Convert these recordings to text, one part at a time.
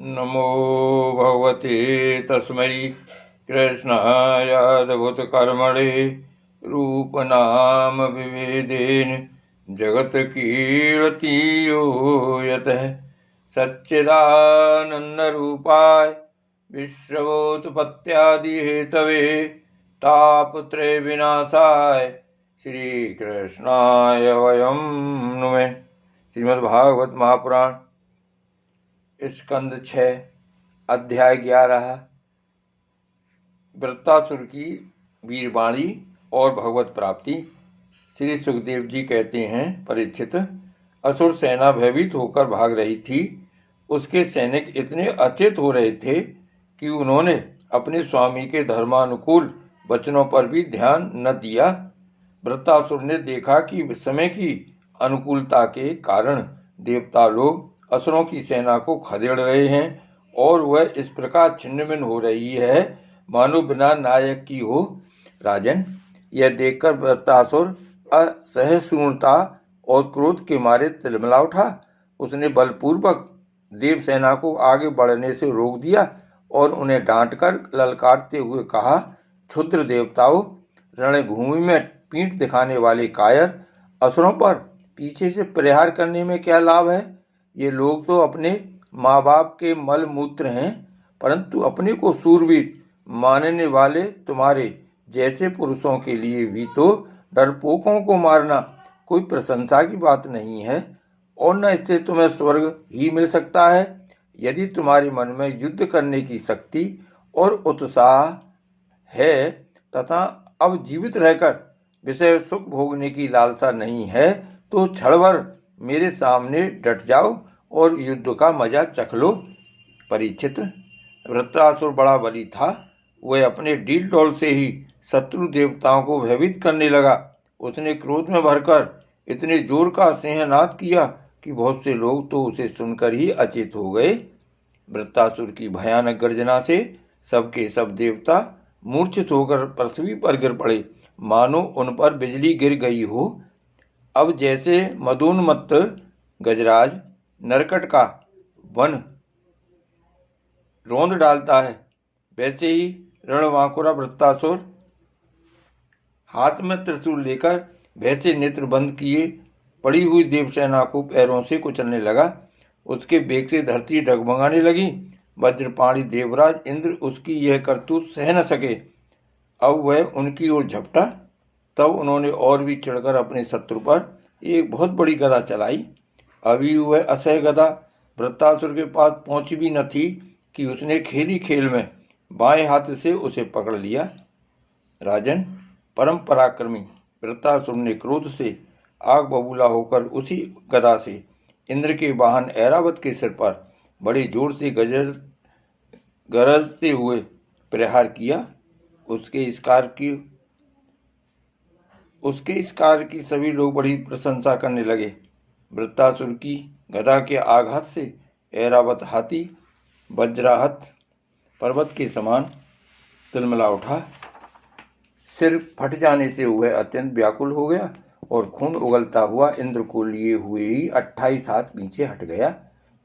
नमो भगवते तस्मै कृष्णायाद्भुतकर्मणे रूपनाम विभेदेन जगत्कीर्तियो यतः सच्चिदानन्दरूपाय विश्वोत्पत्त्यादिहेतवे तापत्रय विनाशाय श्रीकृष्णाय वयं नुमः। श्रीमद्भागवत महापुराण स्कंद 6 अध्याय 11 वृत्तासुर की वीरवाणी और भगवत प्राप्ति। श्री सुखदेव जी कहते हैं, परीक्षित, असुर सेना भयभीत होकर भाग रही थी। उसके सैनिक इतने अचेत हो रहे थे कि उन्होंने अपने स्वामी के धर्मानुकूल वचनों पर भी ध्यान न दिया। वृत्तासुर ने देखा कि समय की अनुकूलता के कारण देवता लोग असुरों की सेना को खदेड़ रहे हैं और वह इस प्रकार छिन्नभिन्न हो रही है मानो बिना नायक की हो। राजन, यह देखकर वृत्तासुर असहिष्णुता और क्रोध के मारे तिलमिला उठा। उसने बलपूर्वक देवसेना को आगे बढ़ने से रोक दिया और उन्हें डांटकर ललकारते हुए कहा, क्षुद्र देवताओं, रणभूमि में पीठ दिखाने वाले कायर, असुरों पर पीछे से प्रहार करने में क्या लाभ है? ये लोग तो अपने माँ बाप के मल मूत्र हैं, परंतु अपने को सूरवीर मानने वाले तुम्हारे जैसे पुरुषों के लिए भी तो डरपोकों को मारना कोई प्रशंसा की बात नहीं है, और न इससे तुम्हें स्वर्ग ही मिल सकता है। यदि तुम्हारे मन में युद्ध करने की शक्ति और उत्साह है तथा अब जीवित रहकर विषय सुख भोगने की लालसा नहीं है, तो क्षण भर मेरे सामने डट जाओ और युद्ध का मजा चख लो। परीक्षित, वृत्रासुर बड़ा बली था। वह अपने डील डोल से ही शत्रु देवताओं को भयभीत करने लगा। उसने क्रोध में भरकर इतने जोर का सिंहनाद किया कि बहुत से लोग तो उसे सुनकर ही अचेत हो गए। वृत्तासुर की भयानक गर्जना से सबके सब देवता मूर्छित होकर पृथ्वी पर गिर पड़े, मानो उन पर बिजली गिर गई हो। अब जैसे मदोन्मत्त गजराज नरकट का वन रौंद डालता है, वैसे ही रणवांकुरा वृत्तासुर हाथ में त्रिशूल लेकर भय से नेत्र बंद किए पड़ी हुई देवसेना को पैरों से कुचलने लगा। उसके बेग से धरती डगमगाने लगी। वज्रपाणी देवराज इंद्र उसकी यह करतूत सह न सके। अब वह उनकी ओर झपटा। तब उन्होंने और भी चढ़कर अपने शत्रु पर एक बहुत बड़ी गदा चलाई। अभी वह असह्य गदा वृत्तासुर के पास पहुंची भी न थी कि उसने खेली खेल में बाएं हाथ से उसे पकड़ लिया। राजन, परम पराक्रमी वृत्तासुर ने क्रोध से आग बबूला होकर उसी गदा से इंद्र के वाहन ऐरावत के सिर पर बड़े जोर से गरजते हुए प्रहार किया। उसके इस कार्य की सभी लोग बड़ी प्रशंसा करने लगे। वृत्तासुर की गदा के आघात से ऐरावत हाथी वज्राहत पर्वत के समान तिलमिला उठा। सिर फट जाने से वह अत्यंत व्याकुल हो गया और खून उगलता हुआ इंद्र को लिए हुए ही 28 हाथ पीछे हट गया।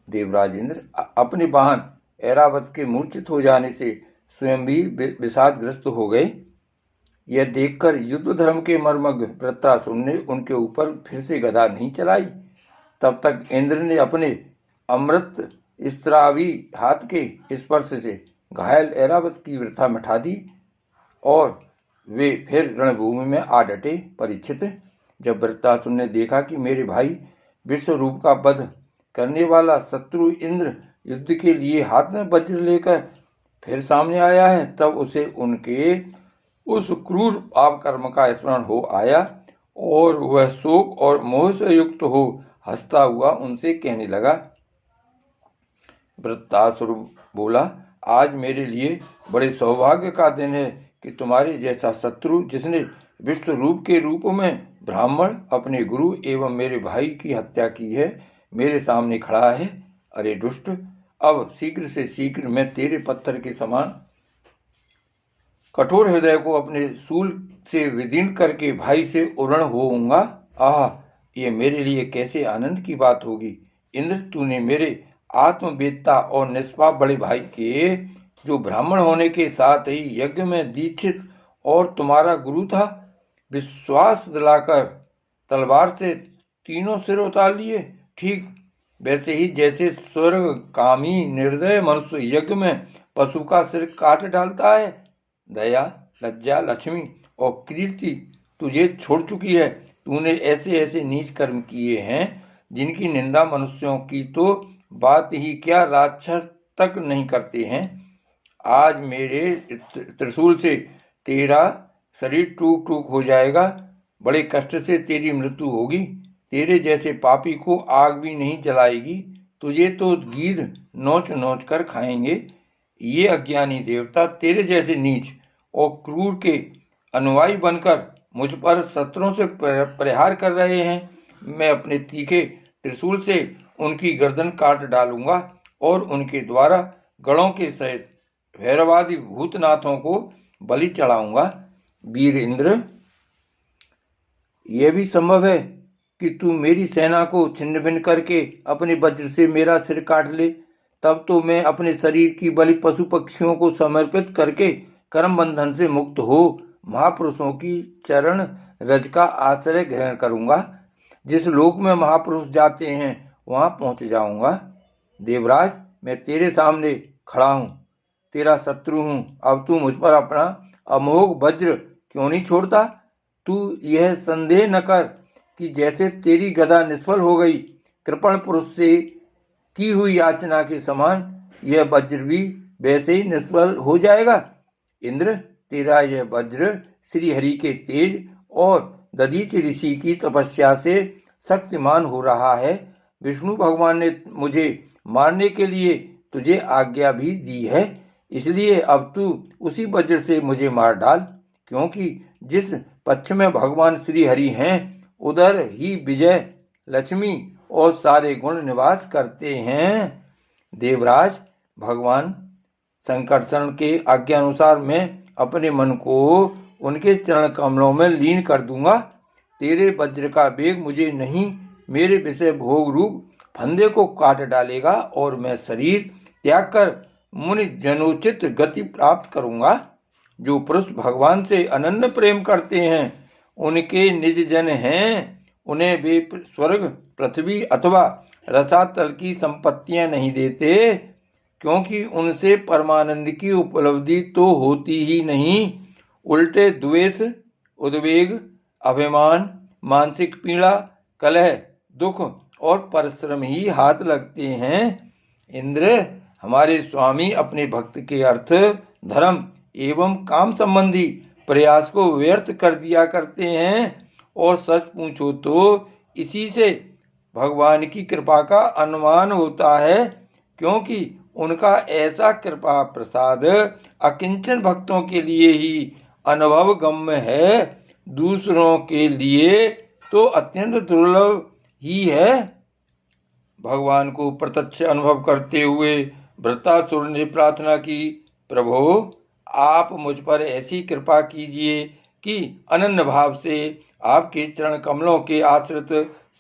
देवराज इंद्र अपने वाहन ऐरावत के मूर्छित हो जाने से स्वयं भी विषादग्रस्त हो गए। यह देखकर युद्ध धर्म के मर्मज्ञ वृत्तासुर ने उनके ऊपर फिर से गदा नहीं चलाई। तब तक इंद्र ने अपने अमृत स्त्रावी हाथ के स्पर्श से घायल ऐरावत की वृथा मिटा दी और वे फिर रणभूमि में आ डटे। परीक्षित, जब वृत्तासुर ने देखा कि मेरे भाई विश्वरूप का वध करने वाला शत्रु इंद्र युद्ध के लिए हाथ में वज्र लेकर फिर सामने आया है, तब उसे उनके उस क्रूर पाप कर्म का स्मरण हो आया और वह शोक और मोह से युक्त हो हंसता हुआ उनसे कहने लगा। वृत्तासुर बोला, आज मेरे लिए बड़े सौभाग्य का दिन है कि तुम्हारे जैसा शत्रु, जिसने विश्व रूप के रूप में ब्राह्मण अपने गुरु एवं मेरे भाई की हत्या की है, मेरे सामने खड़ा है। अरे दुष्ट, अब शीघ्र से शीघ्र मैं तेरे पत्थर के समान कठोर हृदय को अपने शूल से विदीर्ण करके भाई से उरण होऊंगा। आह, ये मेरे लिए कैसे आनंद की बात होगी। इंद्र, तूने मेरे आत्मवेत्ता और निष्पाप बड़े भाई के, जो ब्राह्मण होने के साथ ही यज्ञ में दीक्षित और तुम्हारा गुरु था, विश्वास दिलाकर तलवार से तीनों सिर उतार लिए। ठीक वैसे ही जैसे स्वर्ग कामी निर्दय मनुष्य यज्ञ में पशु का सिर काट डालता है। दया, लज्जा, लक्ष्मी और कीर्ति तुझे छोड़ चुकी है। तूने ऐसे ऐसे नीच कर्म किए हैं जिनकी निंदा मनुष्यों की तो बात ही क्या, राक्षस तक नहीं करते हैं। आज मेरे त्रिशूल से तेरा शरीर टूक टूक हो जाएगा। बड़े कष्ट से तेरी मृत्यु होगी। तेरे जैसे पापी को आग भी नहीं जलाएगी। तुझे तो गीध नोच नोच कर खाएंगे। ये अज्ञानी देवता तेरे जैसे नीच और क्रूर के अनुयायी बनकर मुझ पर शस्त्रों से प्रहार कर रहे हैं। मैं अपने तीखे त्रिशूल से उनकी गर्दन काट डालूंगा और उनके द्वारा गणों के सहित भैरवादि भूतनाथों को बलि चढ़ाऊंगा। वीर इंद्र, यह भी संभव है कि तू मेरी सेना को छिन्न भिन्न करके अपने वज्र से मेरा सिर काट ले। तब तो मैं अपने शरीर की बलि पशु पक्षियों को समर्पित करके कर्म बंधन से मुक्त हो महापुरुषों की चरण रज का आश्रय ग्रहण करूंगा। जिस लोक में महापुरुष जाते हैं वहां पहुंच जाऊंगा। देवराज, मैं तेरे सामने खड़ा हूं, तेरा शत्रु हूं। अब तू मुझ पर अपना अमोघ वज्र क्यों नहीं छोड़ता? तू यह संदेह न कर कि जैसे तेरी गदा निष्फल हो गई, कृपण पुरुष से की हुई याचना के समान यह वज्र भी वैसे ही निष्फल हो जाएगा। इंद्र, तेरा यह वज्र श्री हरि के तेज और दधीच ऋषि की तपस्या से शक्तिमान हो रहा है। विष्णु भगवान ने मुझे मारने के लिए तुझे आज्ञा भी दी है। इसलिए अब तू उसी वज्र से मुझे मार डाल, क्योंकि जिस पक्ष में भगवान श्री हरि हैं उधर ही विजय, लक्ष्मी और सारे गुण निवास करते हैं। देवराज, भगवान संकर्षण के आज्ञानुसार मैं अपने मन को उनके चरण कमलों में लीन कर दूंगा। तेरे वज्र का वेग मुझे नहीं, मेरे विषय भोग रूप फंदे को काट डालेगा और मैं शरीर त्याग कर मुनि जनोचित गति प्राप्त करूंगा। जो पुरुष भगवान से अनन्य प्रेम करते हैं उनके निज जन हैं। उन्हें वे स्वर्ग, पृथ्वी अथवा रसातल की संपत्तियां नहीं देते, क्योंकि उनसे परमानंद की उपलब्धि तो होती ही नहीं। उल्टे द्वेष, उद्वेग, अभिमान, मानसिक पीड़ा, कलह, दुख और परिश्रम ही हाथ लगते हैं। इंद्र, हमारे स्वामी अपने भक्त के अर्थ, धर्म एवं काम संबंधी प्रयास को व्यर्थ कर दिया करते हैं। और सच पूछो तो इसी से भगवान की कृपा का अनुमान होता है, क्योंकि उनका ऐसा कृपा प्रसाद अकिंचन भक्तों के लिए ही अनुभव गम्य है, दूसरों के लिए तो अत्यंत दुर्लभ ही है। भगवान को प्रत्यक्ष अनुभव करते हुए वृत्रासुर ने प्रार्थना की, प्रभु आप मुझ पर ऐसी कृपा कीजिए कि अनन्य भाव से आपके चरण कमलों के आश्रित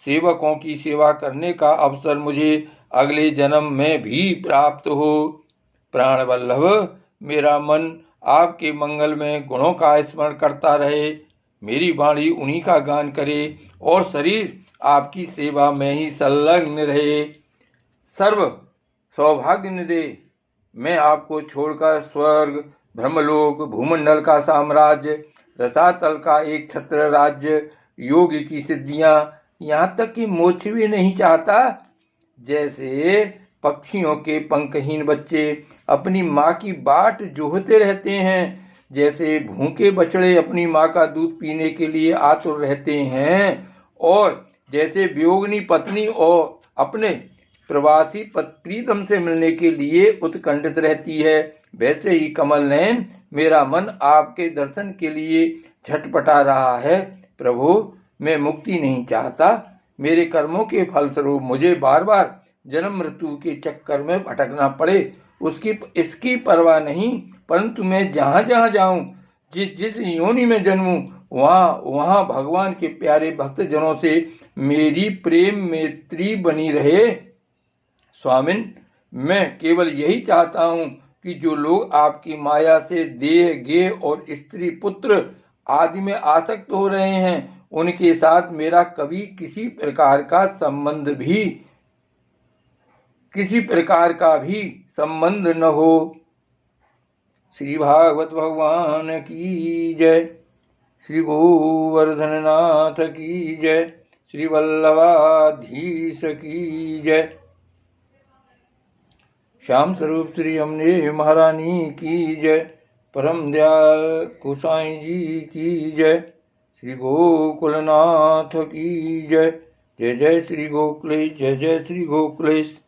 सेवकों की सेवा करने का अवसर मुझे अगले जन्म में भी प्राप्त हो। प्राण वल्लभ, मेरा मन आपके मंगल में गुणों का स्मरण करता रहे, मेरी वाणी उन्हीं का गान करे और शरीर आपकी सेवा में ही संलग्न रहे। सर्व सौभाग्य निधे, मैं आपको छोड़कर स्वर्ग, ब्रह्मलोक, भूमंडल का साम्राज्य, रसातल का एक छत्र राज्य, योग की सिद्धियां, यहाँ तक कि मोक्ष भी नहीं चाहता। जैसे पक्षियों के पंखहीन बच्चे अपनी माँ की बाट जोहते रहते हैं, जैसे भूखे बछड़े अपनी माँ का दूध पीने के लिए आतुर रहते हैं, और जैसे वियोगिनी पत्नी और अपने प्रवासी प्रीतम से मिलने के लिए उत्कंठित रहती है, वैसे ही कमल नयन मेरा मन आपके दर्शन के लिए झटपटा रहा है। प्रभु, मैं मुक्ति नहीं चाहता। मेरे कर्मों के फलस्वरूप मुझे बार बार जन्म मृत्यु के चक्कर में भटकना पड़े, इसकी परवाह नहीं, परंतु मैं जहाँ जहाँ जाऊं, जिस योनि में जन्मूं, वहाँ भगवान के प्यारे भक्त जनों से मेरी प्रेम मैत्री बनी रहे। स्वामिन, मैं केवल यही चाहता हूँ कि जो लोग आपकी माया से देह गेह और स्त्री पुत्र आदि में आसक्त हो रहे हैं, उनके साथ मेरा कभी किसी प्रकार का भी संबंध न हो। श्री भागवत भगवान की जय। श्री गोवर्धननाथ की जय। श्री वल्लभाधीश की जय। श्याम स्वरूप श्री अमने महारानी की जय। परम दयाल गोसाई जी की जय। श्री गोकुलनाथ की जय। जय जय श्री गोकुलेश, जय जय श्री गोकुलेश।